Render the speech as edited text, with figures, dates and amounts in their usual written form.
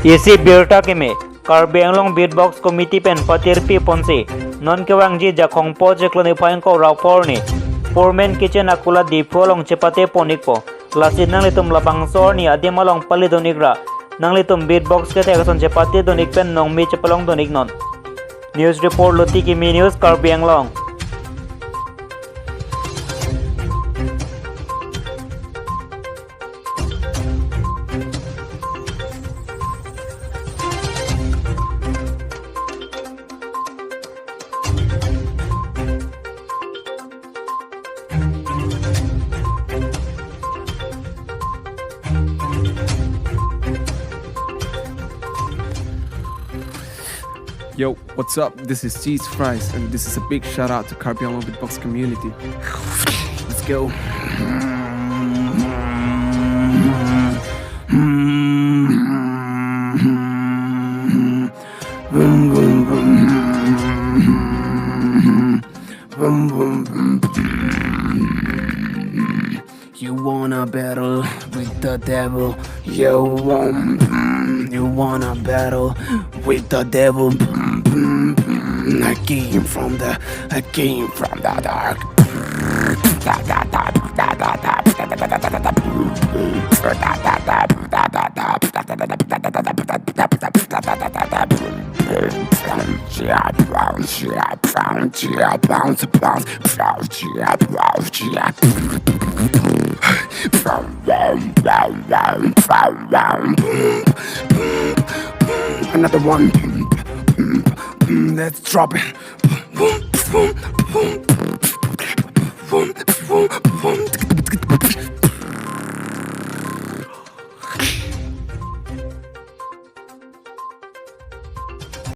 Isi birta Kimi, Karbi Anglong BeatBox Committee pen patirpi ponsi, non kevangji jakong po jekloni paing ko rapor ni, Poor Man Kitchen akula Diphu long chepate ponikpo, lasin nang litum labang sor ni adima long pali donigra, nang litum BeatBox ke tegason chepate donik pen nong mi chepalong donik non. News report Loti Kimi News Karbi Anglong. Yo, what's up? This is Cheese Fries, and this is a big shout out to Karbi BeatBox community. Let's go. You wanna battle with the devil? You wanna battle with the devil? I came from the dark. Another one. Let's drop it.